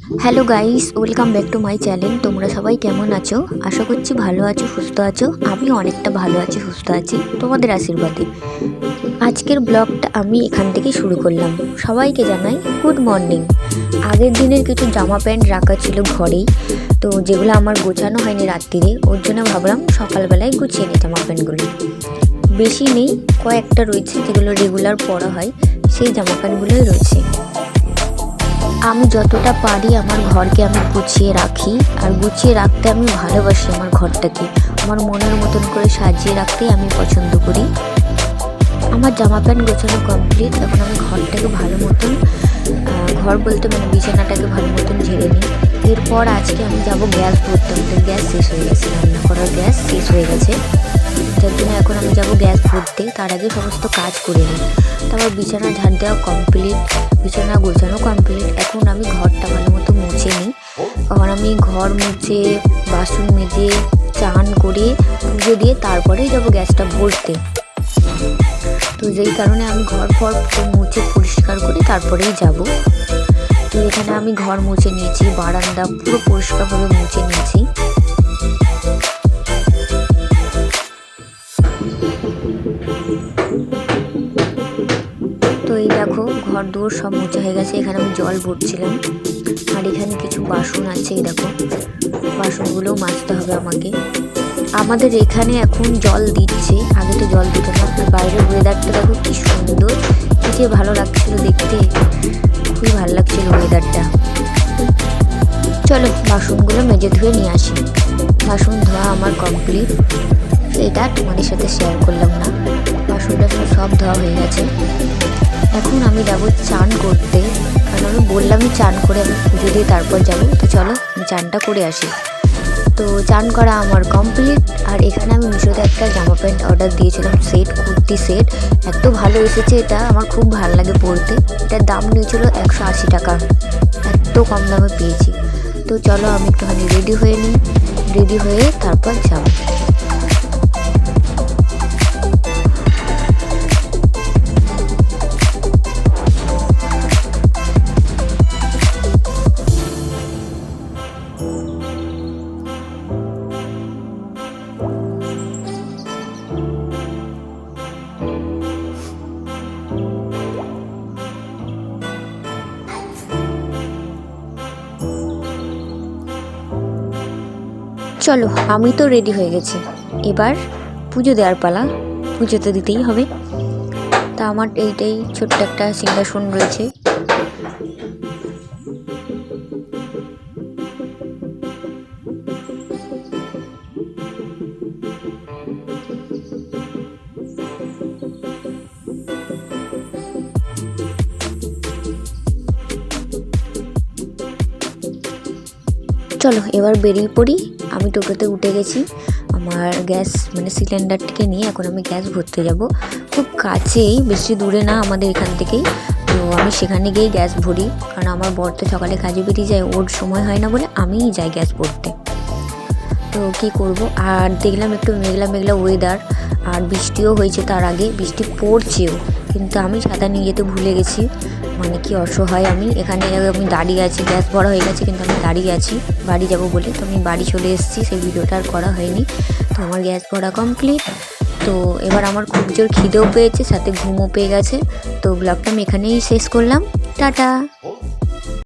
Hello guys, welcome back to my channel. তোমরা সবাই কেমন আছো? আশা করছি ভালো আছো, সুস্থ আছো। আমি অনেকটা ভালো আছি, সুস্থ আছি তোমাদের আশীর্বাদে। আজকের ব্লগটা আমি এখান থেকে শুরু করলাম। সবাইকে জানাই গুড মর্নিং। আগের দিনের কিছু জামা প্যান্ট রাখা ছিল ঘরেই, তো যেগুলো আমার গোছানো হয়নি রাত্রিরে, ওর জন্য ভাবলাম সকালবেলায় গুছিয়ে নিই জামা প্যান্টগুলো। বেশি নেই, কয়েকটা রয়েছে যেগুলো রেগুলার পরা হয়, সেই জামা প্যান্টগুলোই রয়েছে। আমি যতটা পারি আমার ঘরকে আমি গুছিয়ে রাখি, আর গুছিয়ে রাখতে আমি ভালোবাসি। আমার ঘরটাকে আমার মনের মতন করে সাজিয়ে রাখতেই আমি পছন্দ করি। আমার জামা প্যান্ট গোছানো কমপ্লিট। এখন আমি ঘরটাকে ভালো মতন, ঘর বলতে বিছানাটাকে ভালো মতন ঝেড়ে নিই। এরপর আজকে আমি যাব গ্যাস ভরতে। আমাদের গ্যাস শেষ হয়ে গেছে, রান্না করার গ্যাস শেষ হয়ে গেছে, যার জন্য এখন আমি যাব গ্যাস ভরতে। তার আগে সমস্ত কাজ করে নিই। তারপর বিছানা ঝাড় দেওয়া কমপ্লিট, বিছানা গোছানো কমপ্লিট। এখন আমি ঘরটা ভালো মতো মুছে নিই। এখন আমি ঘর মুছে, বাসন মেজে, চান করে, পুজো দিয়ে তারপরেই যাব গ্যাসটা ভরতে। তো যেই কারণে আমি ঘর মুছে পরিষ্কার করে তারপরেই যাব। তো এখানে আমি ঘর মুছে নিয়েছি, বারান্দা পুরো পরিষ্কারভাবে মুছে নিয়েছি। তো এই দেখো ঘর দুয়ার সব মোছা হয়ে গেছে। এখানে আমি জল ভরছিলাম, আর এখানে কিছু বাসন আছে। এই দেখো বাসনগুলোও মাজতে হবে আমাকে। আমাদের এখানে এখন জল দিচ্ছে, আগে তো জল দিত না। বাইরের ওয়েদারটা দেখো কি সুন্দর, কি যে ভালো লাগছিল দেখতে, খুবই ভালো লাগছিল ওয়েদারটা। চলো বাসনগুলো মেজে ধুয়ে নিয়ে আসি। বাসন ধোয়া আমার কমপ্লিট, এটা তোমাদের সাথে শেয়ার করলাম না। বাসনটা সব ধোয়া হয়ে গেছে। এখন আমি যাব চান করতে, কারণ আমি বললামই চান করে আমি পুজো দিয়ে তারপর যাব। তো চলো আমি চানটা করে আসি। তো চান করা আমার কমপ্লিট। আর এখানে আমি মিশোতে একটা জামা প্যান্ট অর্ডার দিয়েছিলাম, সেট, কুর্তি সেট। এত ভালো এসেছে, এটা আমার খুব ভালো লাগে পরতে। এটার দাম নিয়েছিল 180 টাকা, এত কম দামে পেয়েছি। তো চলো আমি একটুখানি রেডি হয়ে নিই, রেডি হয়ে তারপর যাব। চলো আমি তো রেডি হয়ে গেছি, এবার পুজো দেওয়ার পালা। পুজো তো দিতেই হবে। তা আমার এইটাই ছোট্ট একটা সিংহাসন রয়েছে। চলো এবার বেরিয়ে পড়ি। আমি টোটোতে উঠে গেছি। আমার গ্যাস সিলিন্ডারটিকে নিয়ে এখন আমি গ্যাস ভরতে যাব। খুব কাছেই, বেশি দূরে না আমাদের এখান থেকেই। তো আমি সেখানে গিয়েই গ্যাস ভরি, কারণ আমার বর তো সকালে কাজে বেরিয়ে যায়, ওর সময় হয় না বলে আমিই যাই গ্যাস ভরতে। তো কী করব, আর দেখলাম একটু মেঘলা মেঘলা ওয়েদার, আর বৃষ্টিও হয়েছে। তার আগে বৃষ্টি পড়ছেও, কিন্তু আমি ছাতা নিয়ে যেতে ভুলে গেছি। কি অসহায় আমি। এখানে আমি দাঁড়িয়ে আছি, গ্যাস ভরা হয়ে গেছে কিন্তু আমি দাঁড়িয়ে আছি বাড়ি যাব বলে। তো আমি বাড়ি চলে এসেছি, সেই ভিডিওটা আর করা হয়নি। তো আমার গ্যাস ভরা কমপ্লিট। তো এবার আমার খুব জোর খিদেও পেয়েছে, সাথে ঘুমও পেয়ে গেছে। তো ব্লগটা আমি এখানেই শেষ করলাম। টাটা।